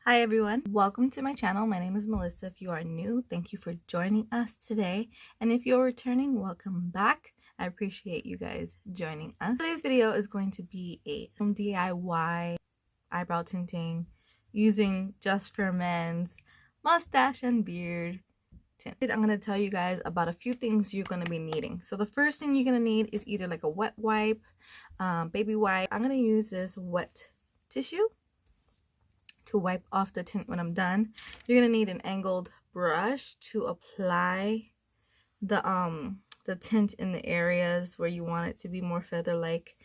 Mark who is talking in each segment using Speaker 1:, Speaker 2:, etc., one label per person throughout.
Speaker 1: Hi everyone, welcome to my channel. My name is Melissa. If you are new, thank you for joining us today. And if you're returning, welcome back. I appreciate you guys joining us. Today's video is going to be a DIY eyebrow tinting using Just for Men's mustache and beard tint. I'm going to tell you guys about a few things you're going to be needing. So the first thing you're going to need is either like a wet wipe, baby wipe. I'm going to use this wet tissue to wipe off the tint when I'm done. You're gonna need an angled brush to apply the tint in the areas where you want it to be more feather-like.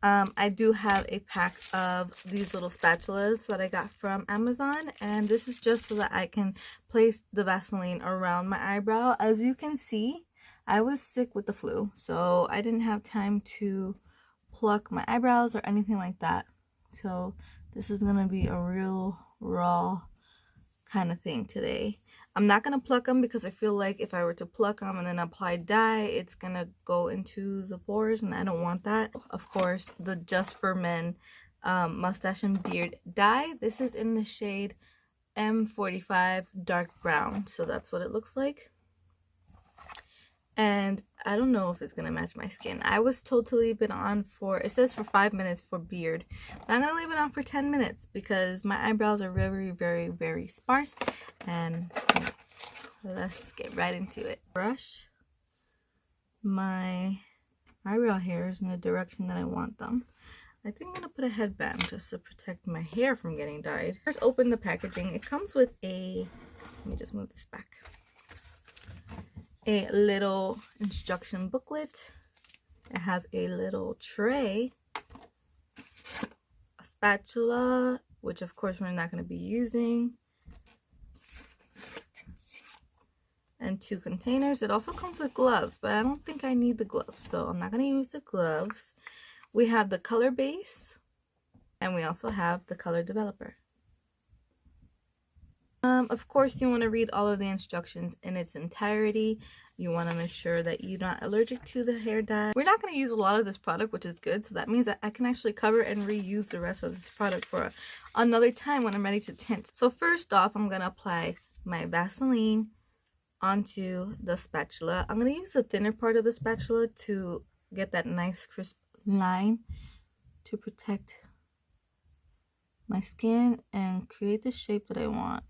Speaker 1: I do have a pack of these little spatulas that I got from Amazon, and this is just so that I can place the Vaseline around my eyebrow. As you can see, I was sick with the flu, so I didn't have time to pluck my eyebrows or anything like that. So this is gonna be a real raw kind of thing today. I'm not gonna pluck them because I feel like if I were to pluck them and then apply dye, it's gonna go into the pores and I don't want that. Of course, the Just for Men mustache and beard dye. This is in the shade M45 dark brown, so that's what it looks like. And I don't know if it's gonna match my skin. I was told to leave it on for, it says for 5 minutes for beard, but I'm gonna leave it on for 10 minutes because my eyebrows are very sparse. And let's just get right into it. Brush my eyebrow hairs in the direction that I want them. I think I'm gonna put a headband just to protect my hair from getting dyed. First, open the packaging. It comes with a, let me just move this back, a little instruction booklet. It has a little tray, a spatula, which of course we're not going to be using, and 2 containers. It also comes with gloves, but I don't think I need the gloves, so I'm not going to use the gloves. We have the color base, and we also have the color developer. Of course, you want to read all of the instructions in its entirety. You want to make sure that you're not allergic to the hair dye. We're not going to use a lot of this product, which is good. So that means that I can actually cover and reuse the rest of this product for another time when I'm ready to tint. So first off, I'm going to apply my Vaseline onto the spatula. I'm going to use the thinner part of the spatula to get that nice crisp line to protect my skin and create the shape that I want.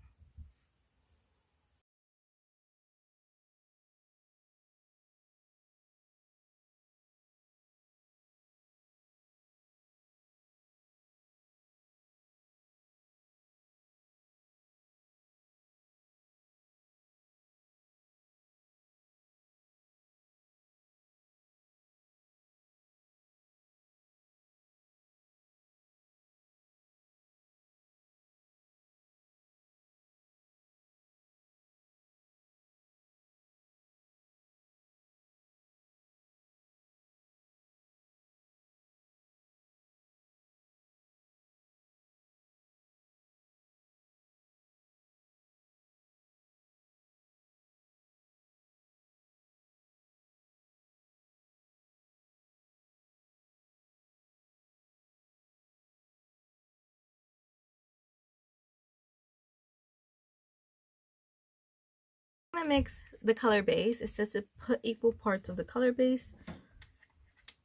Speaker 1: I'm gonna mix the color base. It says to put equal parts of the color base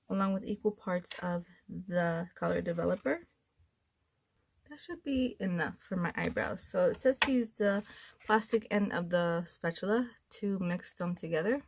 Speaker 1: along with equal parts of the color developer. That should be enough for my eyebrows. So it says to use the plastic end of the spatula to mix them together.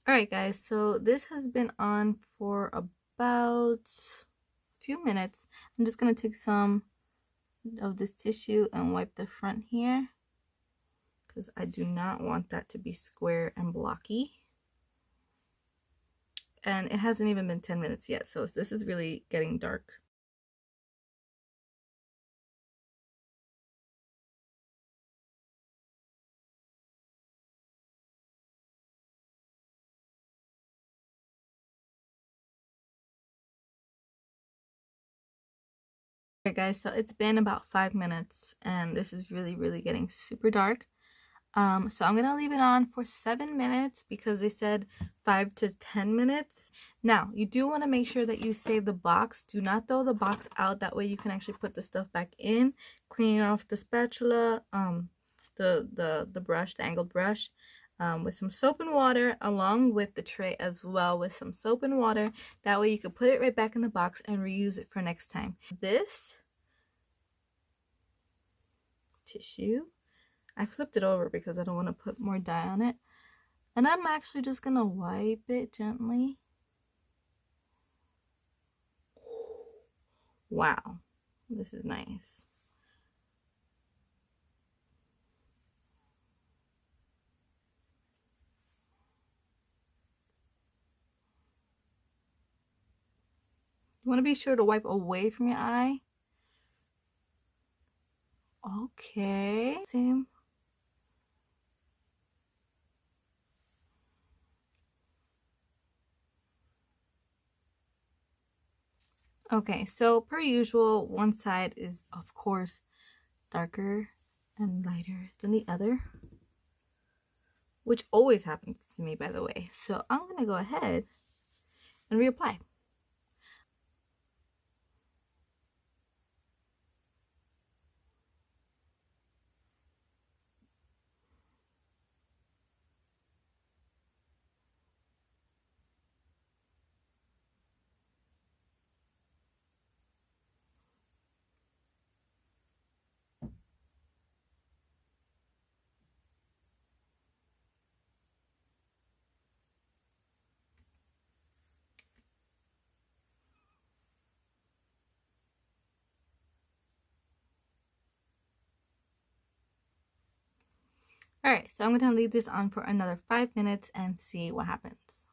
Speaker 1: Alright guys, so this has been on for about a few minutes. I'm just going to take some of this tissue and wipe the front here because I do not want that to be square and blocky. and it hasn't even been 10 minutes yet, so this is really getting dark. Alright guys, so it's been about 5 minutes and this is really getting super dark. So I'm gonna leave it on for 7 minutes because they said 5 to 10 minutes. Now, you do want to make sure that you save the box. Do not throw the box out. That way you can actually put the stuff back in, clean off the spatula, the brush, the angled brush, with some soap and water, along with the tray as well with some soap and water. That way you can put it right back in the box and reuse it for next time. This tissue, I flipped it over because I don't want to put more dye on it. And I'm actually just going to wipe it gently. Wow, this is nice. You want to be sure to wipe away from your eye. Okay, same. Okay, so per usual, one side is of course darker and lighter than the other, which always happens to me, by the way. So I'm gonna go ahead and reapply. Alright, so I'm going to leave this on for another 5 minutes and see what happens.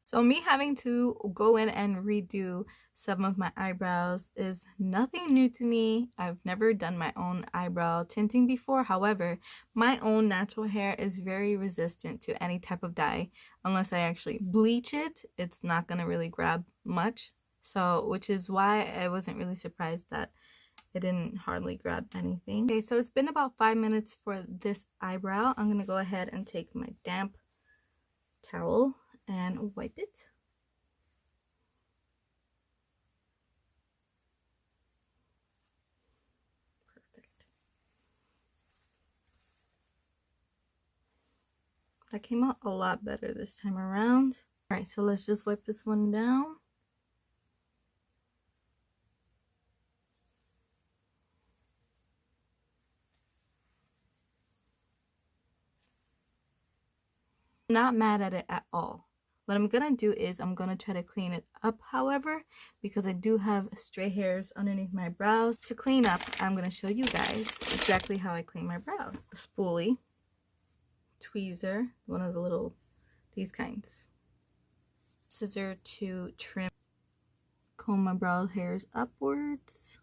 Speaker 1: So me having to go in and redo some of my eyebrows is nothing new to me. I've never done my own eyebrow tinting before. However, my own natural hair is very resistant to any type of dye. Unless I actually bleach it, it's not going to really grab much. So, which is why I wasn't really surprised that it didn't hardly grab anything. Okay, so it's been about 5 minutes for this eyebrow. I'm gonna go ahead and take my damp towel and wipe it. Perfect. That came out a lot better this time around. All right, so let's just wipe this one down. Not mad at it at all. What I'm gonna do is I'm gonna try to clean it up, however, because I do have stray hairs underneath my brows. To clean up, I'm gonna show you guys exactly how I clean my brows. A spoolie, tweezer, one of the little, these kinds. Scissor to trim, comb my brow hairs upwards.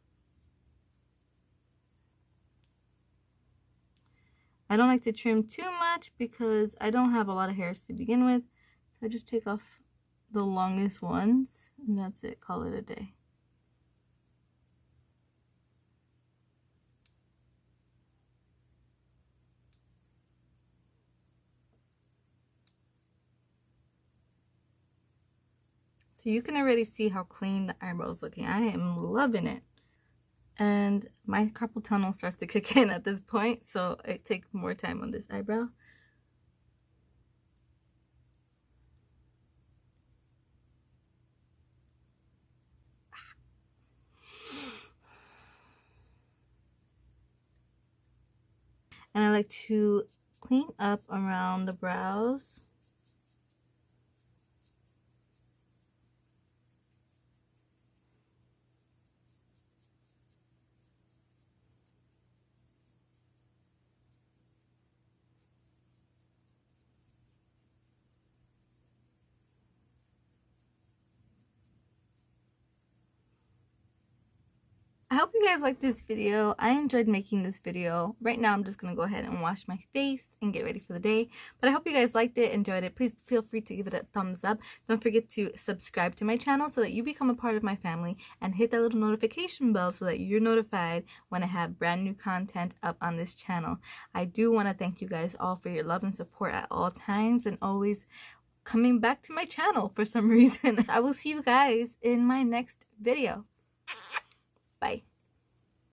Speaker 1: I don't like to trim too much because I don't have a lot of hairs to begin with. So I just take off the longest ones and that's it. Call it a day. So you can already see how clean the eyebrow is looking. I am loving it. And my carpal tunnel starts to kick in at this point, so I take more time on this eyebrow. And I like to clean up around the brows. hope you guys liked this video. I enjoyed making this video. Right now I'm just gonna go ahead and wash my face and get ready for the day, but I hope you guys liked it, enjoyed it. Please feel free to give it a thumbs up. Don't forget to subscribe to my channel so that you become a part of my family, and hit that little notification bell so that you're notified when I have brand new content up on this channel. I do want to thank you guys all for your love and support at all times, and always coming back to my channel for some reason. I will see you guys in my next video. Bye.